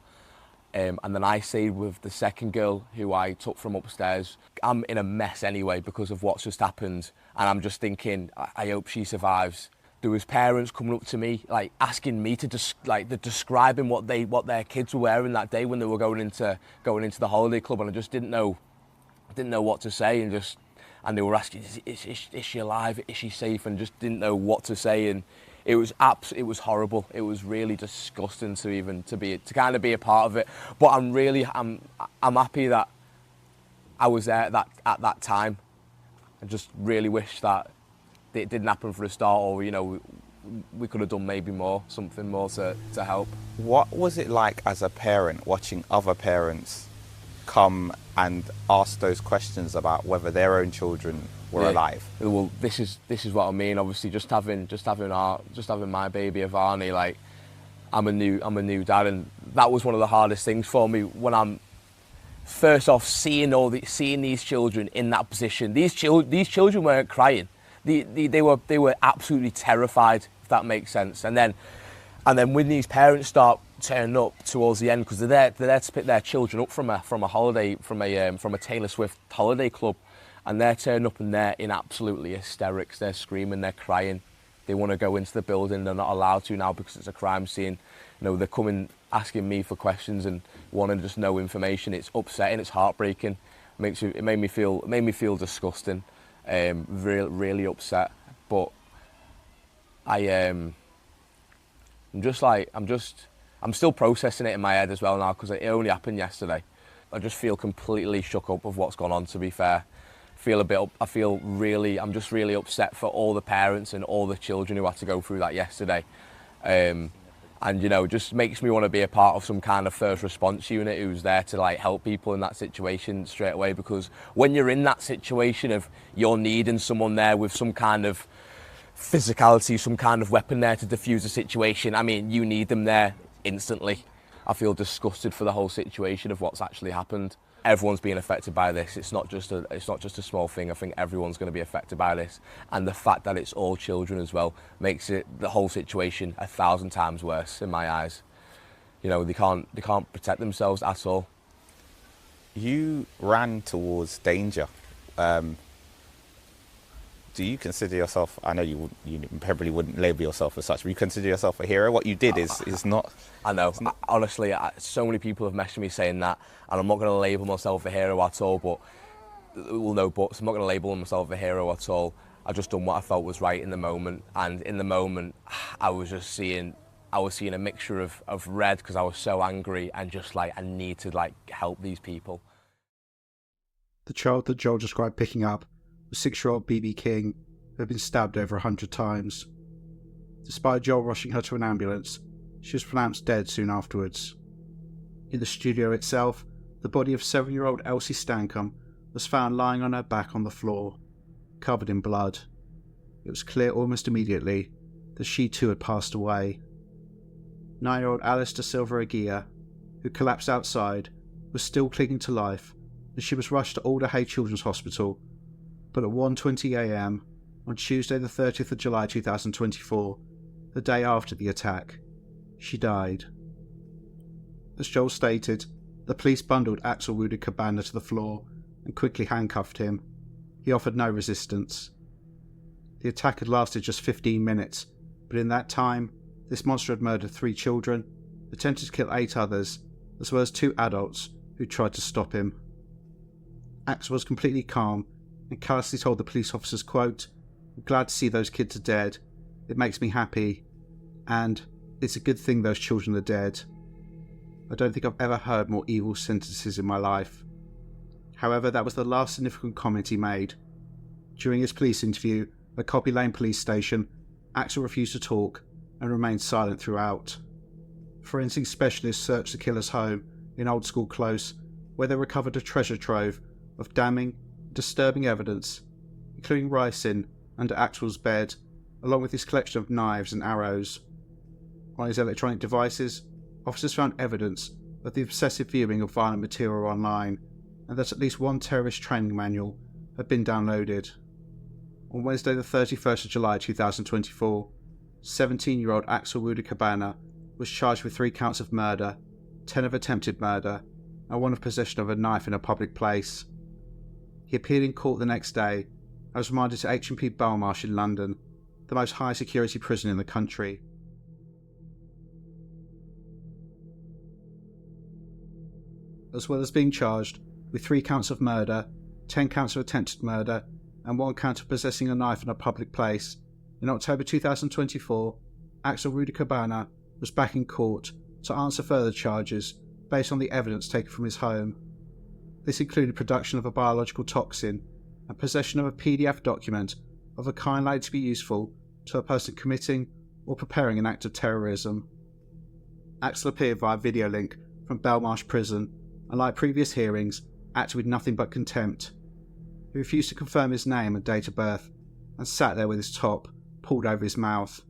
and then I stayed with the second girl who I took from upstairs. I'm in a mess anyway because of what's just happened, and I'm just thinking, I hope she survives. There was parents coming up to me, like asking me to describing what their kids were wearing that day when they were going into the holiday club, and I just didn't know what to say, and they were asking, is she alive? Is she safe? And just didn't know what to say, and it was horrible. It was really disgusting to kind of be a part of it. But I'm happy that I was there at that time. I just really wish that it didn't happen for a start, or you know, we could have done maybe something more to help. What was it like as a parent watching other parents come and ask those questions about whether their own children were alive? Well, this is what I mean. Obviously, just having my baby Avani, like I'm a new dad, and that was one of the hardest things for me when I'm first off seeing these children in that position. These children weren't crying. They were absolutely terrified, if that makes sense. And then when these parents start turning up towards the end, because they're there to pick their children up from a Taylor Swift holiday club, and they're turning up and they're in absolutely hysterics. They're screaming, they're crying. They want to go into the building. They're not allowed to now because it's a crime scene. You know, they're coming asking me for questions and wanting just know information. It's upsetting. It's heartbreaking. It made me feel disgusting. Really upset. But I'm still processing it in my head as well now, because it only happened yesterday. I just feel completely shook up of what's gone on, to be fair. I'm just really upset for all the parents and all the children who had to go through that yesterday. And, you know, just makes me want to be a part of some kind of first response unit who's there to, like, help people in that situation straight away. Because when you're in that situation of you're needing someone there with some kind of physicality, some kind of weapon there to defuse the situation, I mean, you need them there instantly. I feel disgusted for the whole situation of what's actually happened. Everyone's being affected by this. It's not just a small thing. I think everyone's going to be affected by this, and the fact that it's all children as well makes the whole situation 1,000 times worse in my eyes. You know, they can't protect themselves at all. You ran towards danger. Do you consider yourself, I know you probably wouldn't label yourself as such, but you consider yourself a hero? What you did is not... I know. Honestly, so many people have messaged me saying that, and I'm not going to label myself a hero at all, but... Well, no buts. I'm not going to label myself a hero at all. I just done what I felt was right in the moment, and in the moment, I was seeing a mixture of red, because I was so angry, and just like, I need to, like, help these people. The child that Joel described picking up was 6-year-old BB King, who had been stabbed over 100 times. Despite Joel rushing her to an ambulance, she was pronounced dead soon afterwards. In the studio itself, the body of 7-year-old Elsie Stancombe was found lying on her back on the floor, covered in blood. It was clear almost immediately that she too had passed away. 9-year-old Alice Da Silva Aguirre, who collapsed outside, was still clinging to life, and she was rushed to Alder Hey Children's Hospital, but at 1:20 a.m. on Tuesday the 30th of July 2024, the day after the attack, she died. As Joel stated, the police bundled Axel Rudakubana to the floor and quickly handcuffed him. He offered no resistance. The attack had lasted just 15 minutes, but in that time, this monster had murdered 3 children, attempted to kill 8 others, as well as 2 adults who tried to stop him. Axel was completely calm and callously told the police officers, quote, "I'm glad to see those kids are dead. It makes me happy. And it's a good thing those children are dead." I don't think I've ever heard more evil sentences in my life. However, that was the last significant comment he made. During his police interview at Copy Lane Police Station, Axel refused to talk and remained silent throughout. Forensic specialists searched the killer's home in Old School Close, where they recovered a treasure trove of damning, disturbing evidence, including ricin under Axel's bed, along with his collection of knives and arrows. On his electronic devices, officers found evidence of the obsessive viewing of violent material online, and that at least one terrorist training manual had been downloaded. On Wednesday the 31st of July 2024, 17-year-old Axel Rudakubana was charged with 3 counts of murder, 10 of attempted murder, and 1 of possession of a knife in a public place. He appeared in court the next day and was remanded to H&P Belmarsh in London, the most high security prison in the country. As well as being charged with 3 counts of murder, 10 counts of attempted murder, and 1 count of possessing a knife in a public place, in October 2024, Axel Rudakubana was back in court to answer further charges based on the evidence taken from his home. This included production of a biological toxin and possession of a PDF document of a kind likely to be useful to a person committing or preparing an act of terrorism. Axel appeared via video link from Belmarsh Prison, and like previous hearings, acted with nothing but contempt. He refused to confirm his name and date of birth, and sat there with his top pulled over his mouth.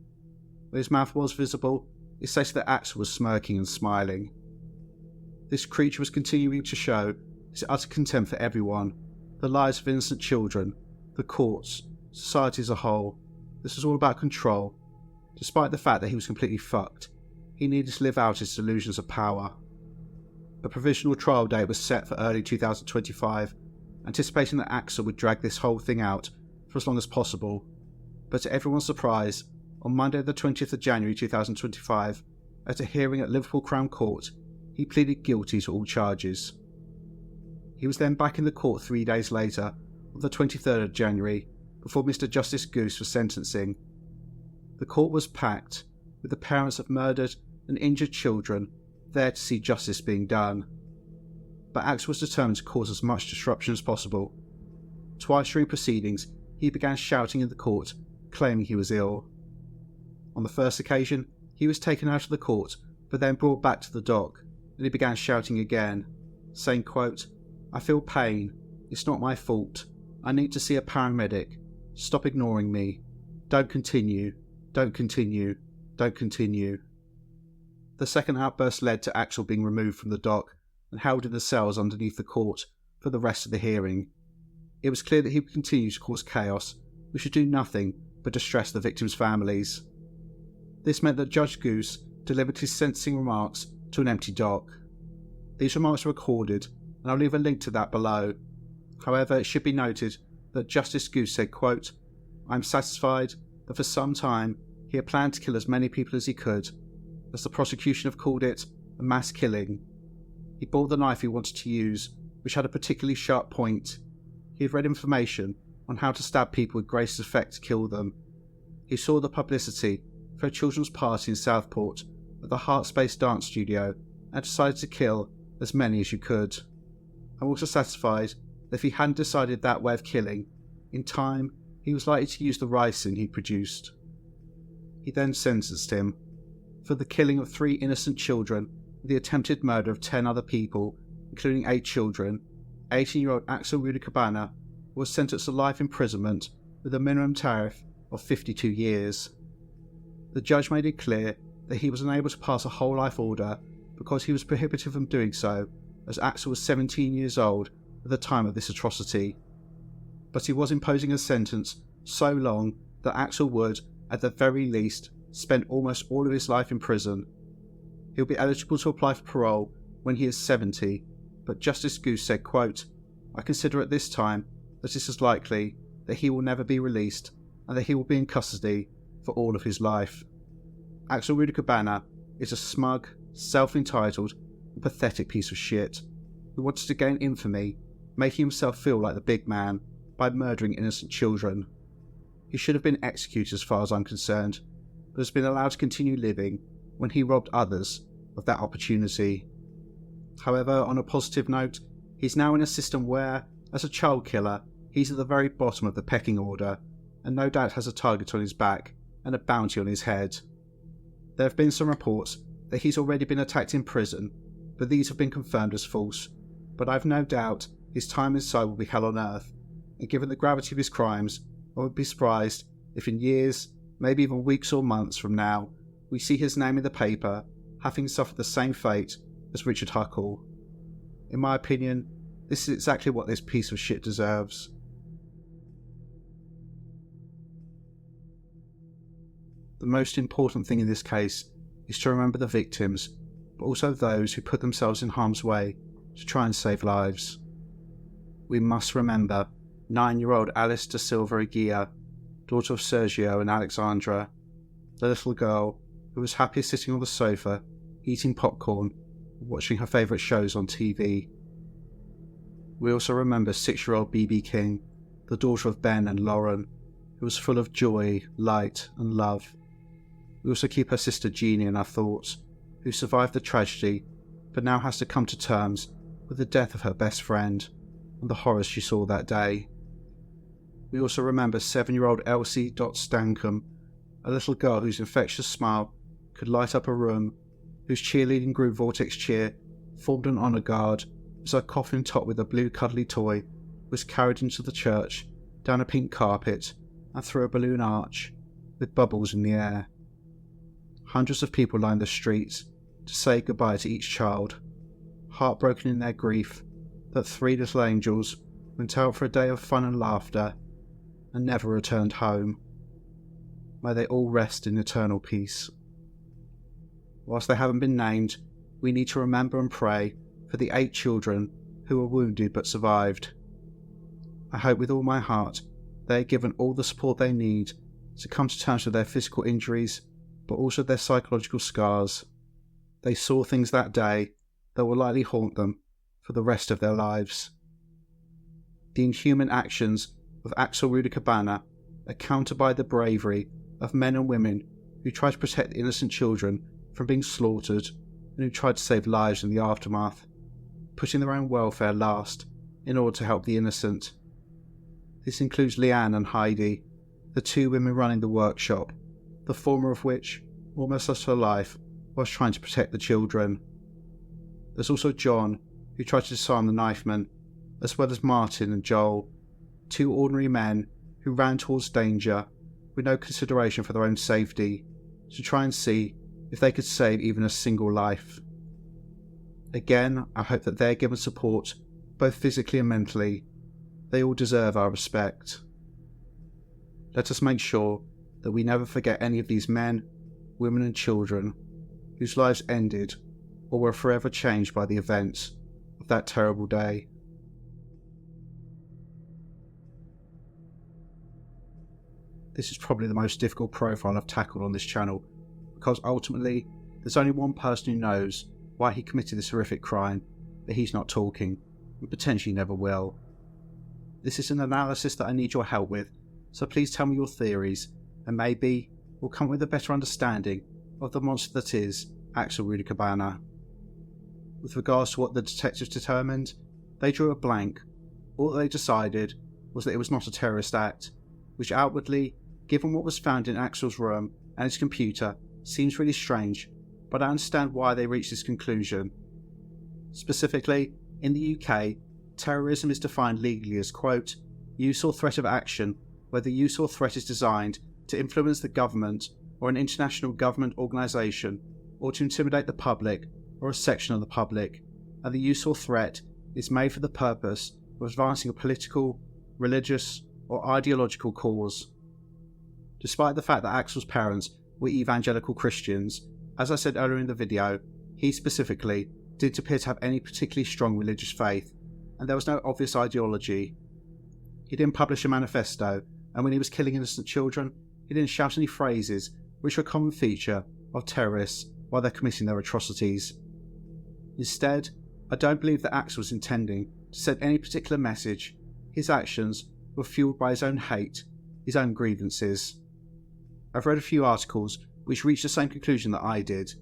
When his mouth was visible, it stated that Axel was smirking and smiling. This creature was continuing to show his utter contempt for everyone, the lives of innocent children, the courts, society as a whole. This was all about control. Despite the fact that he was completely fucked, he needed to live out his delusions of power. A provisional trial date was set for early 2025, anticipating that Axel would drag this whole thing out for as long as possible. But to everyone's surprise, on Monday the 20th of January 2025, at a hearing at Liverpool Crown Court, he pleaded guilty to all charges. He was then back in the court 3 days later, on the 23rd of January, before Mr. Justice Goose for sentencing. The court was packed, with the parents of murdered and injured children there to see justice being done. but Axel was determined to cause as much disruption as possible. Twice during proceedings, he began shouting in the court, claiming he was ill. On the first occasion, he was taken out of the court, but then brought back to the dock, and he began shouting again, saying, quote, "I feel pain. It's not my fault. I need to see a paramedic. Stop ignoring me. Don't continue. Don't continue. Don't continue." The second outburst led to Axel being removed from the dock and held in the cells underneath the court for the rest of the hearing. It was clear that he would continue to cause chaos, which should do nothing but distress the victims' families. This meant that Judge Goose delivered his sentencing remarks to an empty dock. These remarks were recorded, and I'll leave a link to that below. However, it should be noted that Justice Goose said, quote, "I am satisfied that for some time he had planned to kill as many people as he could. As the prosecution have called it, a mass killing. He bought the knife he wanted to use, which had a particularly sharp point. He had read information on how to stab people with greatest effect to kill them. He saw the publicity for a children's party in Southport at the Hart Space dance studio and decided to kill as many as you could. I'm also satisfied that if he hadn't decided that way of killing, in time he was likely to use the ricin he produced." He then sentenced him for the killing of 3 innocent children and the attempted murder of 10 other people, including 8 children. 18-year-old Axel Rudakubana was sentenced to life imprisonment with a minimum tariff of 52 years. The judge made it clear that he was unable to pass a whole life order because he was prohibited from doing so, as Axel was 17 years old at the time of this atrocity. But he was imposing a sentence so long that Axel would, at the very least, spend almost all of his life in prison. He'll be eligible to apply for parole when he is 70, but Justice Goose said, quote, "I consider at this time that it is likely that he will never be released and that he will be in custody for all of his life." Axel Rudakubana is a smug, self-entitled and pathetic piece of shit who wanted to gain infamy, making himself feel like the big man by murdering innocent children. He should have been executed as far as I'm concerned, but has been allowed to continue living when he robbed others of that opportunity. However, on a positive note, he's now in a system where, as a child killer, he's at the very bottom of the pecking order, and no doubt has a target on his back and a bounty on his head. There have been some reports that he's already been attacked in prison, but these have been confirmed as false. But I've no doubt his time inside will be hell on earth, and given the gravity of his crimes, I would be surprised if in years, maybe even weeks or months from now, we see his name in the paper, having suffered the same fate as Richard Huckle. In my opinion, this is exactly what this piece of shit deserves. The most important thing in this case is to remember the victims, but also those who put themselves in harm's way to try and save lives. We must remember 9-year-old Alice da Silva Aguirre, daughter of Sergio and Alexandra, the little girl who was happy sitting on the sofa, eating popcorn, and watching her favourite shows on TV. We also remember 6-year-old BB King, the daughter of Ben and Lauren, who was full of joy, light and love. We also keep her sister Jeannie in our thoughts, who survived the tragedy but now has to come to terms with the death of her best friend and the horrors she saw that day. We also remember 7-year-old Elsie Stankham, a little girl whose infectious smile could light up a room, whose cheerleading group Vortex Cheer formed an honour guard as her coffin topped with a blue cuddly toy was carried into the church, down a pink carpet and through a balloon arch with bubbles in the air. Hundreds of people lined the streets to say goodbye to each child, heartbroken in their grief that 3 little angels went out for a day of fun and laughter and never returned home. May they all rest in eternal peace. Whilst they haven't been named, we need to remember and pray for the 8 children who were wounded but survived. I hope with all my heart they are given all the support they need to come to terms with their physical injuries, but also their psychological scars. They saw things that day that will likely haunt them for the rest of their lives. The inhuman actions of Axel Rudakubana are countered by the bravery of men and women who try to protect innocent children from being slaughtered and who tried to save lives in the aftermath. putting their own welfare last in order to help the innocent. This includes Leanne and Heidi, the two women running the workshop, the former of which almost lost her life whilst trying to protect the children. There's also John, who tried to disarm the knifeman, as well as Martin and Joel, two ordinary men who ran towards danger with no consideration for their own safety, to try and see if they could save even a single life. Again, I hope that they're given support, both physically and mentally. They all deserve our respect. Let us make sure that we never forget any of these men, women and children whose lives ended or were forever changed by the events of that terrible day. This is probably the most difficult profile I've tackled on this channel, because ultimately there's only one person who knows why he committed this horrific crime, but he's not talking, and potentially never will. This is an analysis that I need your help with, so please tell me your theories, and maybe we'll come with a better understanding of the monster that is Axel Rudakubana. With regards to what the detectives determined, they drew a blank. All that they decided was that it was not a terrorist act, which outwardly, given what was found in Axel's room and his computer, seems really strange, but I understand why they reached this conclusion. Specifically, in the UK, terrorism is defined legally as, quote, use or threat of action where the use or threat is designed to influence the government or an international government organisation, or to intimidate the public or a section of the public, and the use or threat is made for the purpose of advancing a political, religious, or ideological cause. Despite the fact that Axel's parents were evangelical Christians, as I said earlier in the video, he specifically didn't appear to have any particularly strong religious faith, and there was no obvious ideology. He didn't publish a manifesto, and when he was killing innocent children, he didn't shout any phrases which were a common feature of terrorists while they're committing their atrocities. Instead, I don't believe that Axel was intending to send any particular message. His actions were fueled by his own hate, his own grievances. I've read a few articles which reached the same conclusion that I did.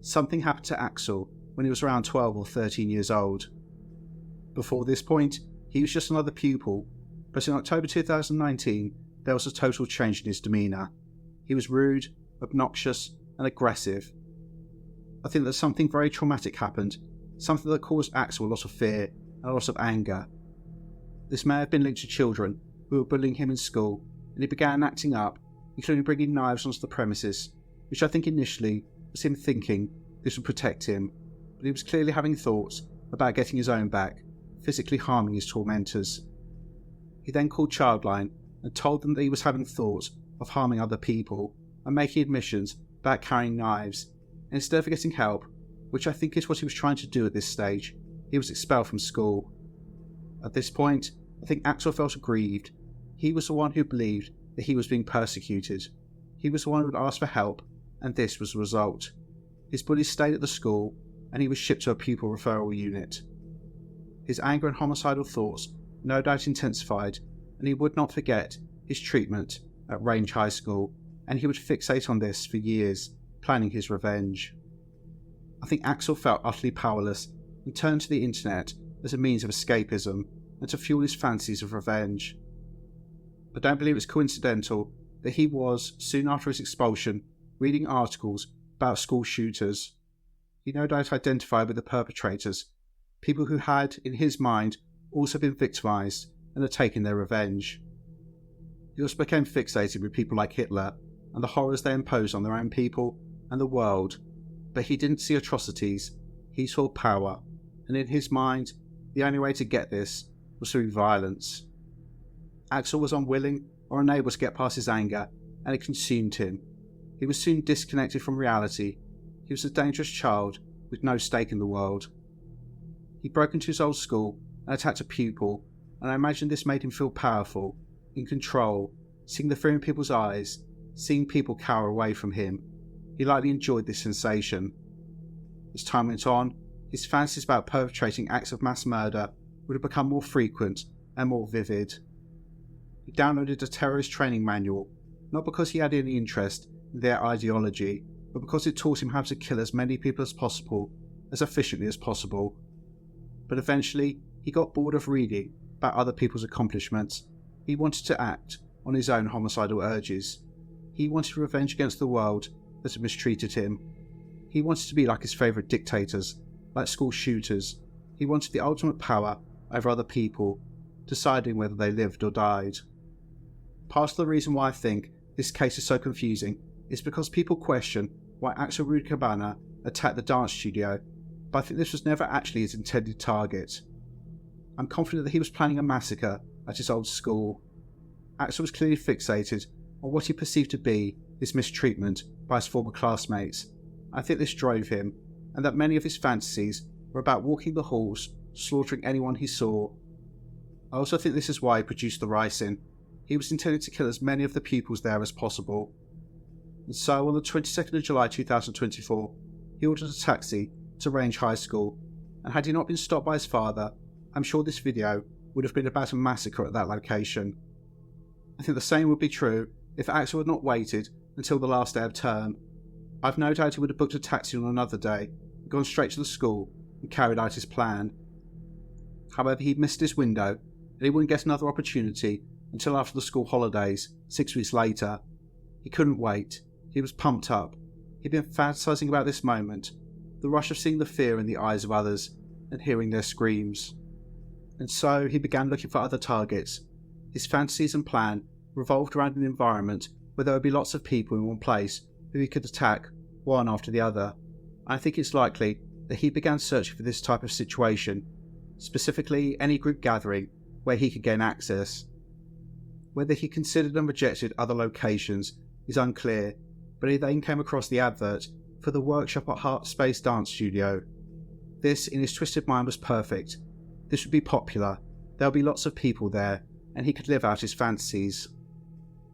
Something happened to Axel when he was around 12 or 13 years old. Before this point, he was just another pupil, but in October 2019, there was a total change in his demeanour. He was rude, obnoxious, and aggressive. I think that something very traumatic happened, something that caused Axel a lot of fear and a lot of anger. This may have been linked to children who were bullying him in school, and he began acting up, including bringing knives onto the premises, which I think initially was him thinking this would protect him, but he was clearly having thoughts about getting his own back, physically harming his tormentors. He then called Childline and told them that he was having thoughts of harming other people and making admissions about carrying knives, and instead of getting help, which I think is what he was trying to do at this stage, he was expelled from school. At this point, I think Axel felt aggrieved. He was the one who believed that he was being persecuted. He was the one who would ask for help, and this was the result. His bullies stayed at the school, and he was shipped to a pupil referral unit. His anger and homicidal thoughts no doubt intensified, and he would not forget his treatment at Range High School, and he would fixate on this for years, planning his revenge. I think Axel felt utterly powerless and turned to the internet as a means of escapism and to fuel his fancies of revenge. I don't believe it's coincidental that he was, soon after his expulsion, reading articles about school shooters. He no doubt identified with the perpetrators, people who had, in his mind, also been victimised and had taken their revenge. He also became fixated with people like Hitler and the horrors they imposed on their own people and the world, but he didn't see atrocities, he saw power, and in his mind, the only way to get this was through violence. Axel was unwilling or unable to get past his anger, and it consumed him. He was soon disconnected from reality. He was a dangerous child with no stake in the world. He broke into his old school and attacked a pupil, and I imagine this made him feel powerful, in control, seeing the fear in people's eyes, seeing people cower away from him. He likely enjoyed this sensation. As time went on, his fantasies about perpetrating acts of mass murder would have become more frequent and more vivid. He downloaded a terrorist training manual, not because he had any interest in their ideology, but because it taught him how to kill as many people as possible, as efficiently as possible. but eventually he got bored of reading about other people's accomplishments. He wanted to act on his own homicidal urges. He wanted revenge against the world that had mistreated him. He wanted to be like his favourite dictators, like school shooters. He wanted the ultimate power over other people, deciding whether they lived or died. Part of the reason why I think this case is so confusing is because people question why Axel Rudakubana attacked the dance studio, but I think this was never actually his intended target. I'm confident that he was planning a massacre at his old school. Axel was clearly fixated on what he perceived to be his mistreatment by his former classmates. I think this drove him, and that many of his fantasies were about walking the halls, slaughtering anyone he saw. I also think this is why he produced the ricin. He was intended to kill as many of the pupils there as possible. And so on the 22nd of July 2024, he ordered a taxi to Range High School, and had he not been stopped by his father, I'm sure this video would have been about a massacre at that location. I think the same would be true if Axel had not waited until the last day of term. I've no doubt he would have booked a taxi on another day, gone straight to the school and carried out his plan. However, he'd missed his window, and he wouldn't get another opportunity until after the school holidays, 6 weeks later. He couldn't wait. He was pumped up. He'd been fantasizing about this moment, the rush of seeing the fear in the eyes of others and hearing their screams. And so he began looking for other targets. His fantasies and plan revolved around an environment where there would be lots of people in one place who he could attack one after the other. I think it's likely that he began searching for this type of situation, specifically any group gathering where he could gain access. Whether he considered and rejected other locations is unclear, but he then came across the advert for the workshop at Hart Space dance studio. This, in his twisted mind, was perfect. This would be popular, there would be lots of people there, and he could live out his fantasies.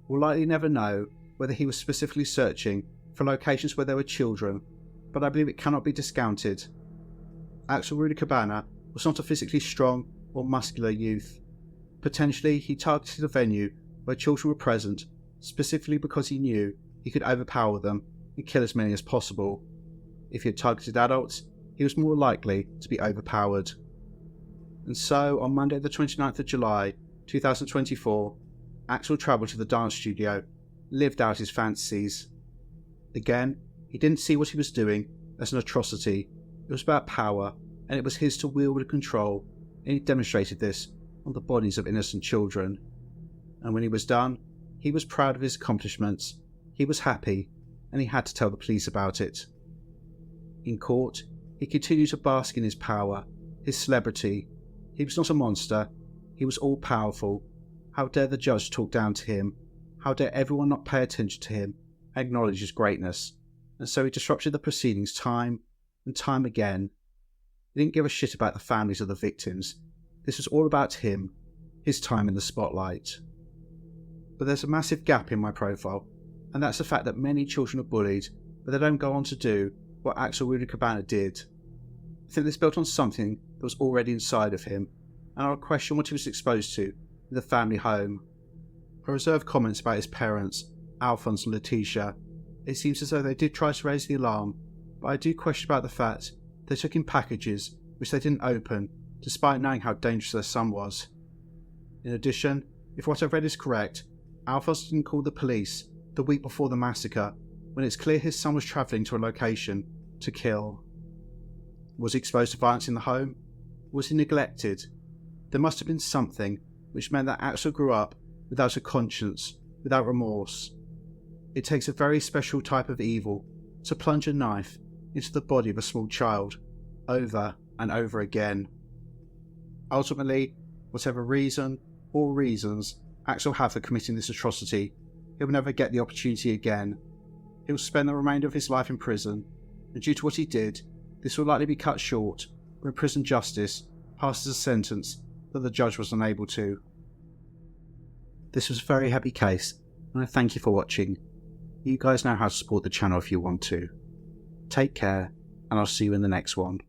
We'll likely never know whether he was specifically searching for locations where there were children, but I believe it cannot be discounted. Axel Rudakubana was not a physically strong or muscular youth. Potentially, he targeted a venue where children were present, specifically because he knew he could overpower them and kill as many as possible. If he had targeted adults, he was more likely to be overpowered. And so, on Monday the 29th of July, 2024, Axel travelled to the dance studio, lived out his fantasies. Again, he didn't see what he was doing as an atrocity. It was about power, and it was his to wield and control, and he demonstrated this on the bodies of innocent children. And when he was done, he was proud of his accomplishments, he was happy, and he had to tell the police about it. In court, he continued to bask in his power, his celebrity. He was not a monster, he was all-powerful. How dare the judge talk down to him? How dare everyone not pay attention to him and acknowledge his greatness? And so he disrupted the proceedings time and time again. He didn't give a shit about the families of the victims. This was all about him, his time in the spotlight. But there's a massive gap in my profile, and that's the fact that many children are bullied, but they don't go on to do what Axel Rudakubana did. I think this built on something that was already inside of him, and I'll question what he was exposed to in the family home. I reserve comments about his parents, Alphonse and Letitia. It seems as though they did try to raise the alarm, but I do question about the fact they took in packages which they didn't open, despite knowing how dangerous their son was. In addition, if what I've read is correct, Alphonse didn't call the police the week before the massacre, when it's clear his son was travelling to a location to kill. Was he exposed to violence in the home? Was he neglected? There must have been something which meant that Axel grew up without a conscience, without remorse. It takes a very special type of evil to plunge a knife into the body of a small child, over and over again. Ultimately, whatever reason or reasons Axel had for committing this atrocity, he'll never get the opportunity again. He'll spend the remainder of his life in prison, and due to what he did, this will likely be cut short when prison justice passes a sentence that the judge was unable to. This was a very happy case, and I thank you for watching. You guys know how to support the channel if you want to. Take care, and I'll see you in the next one.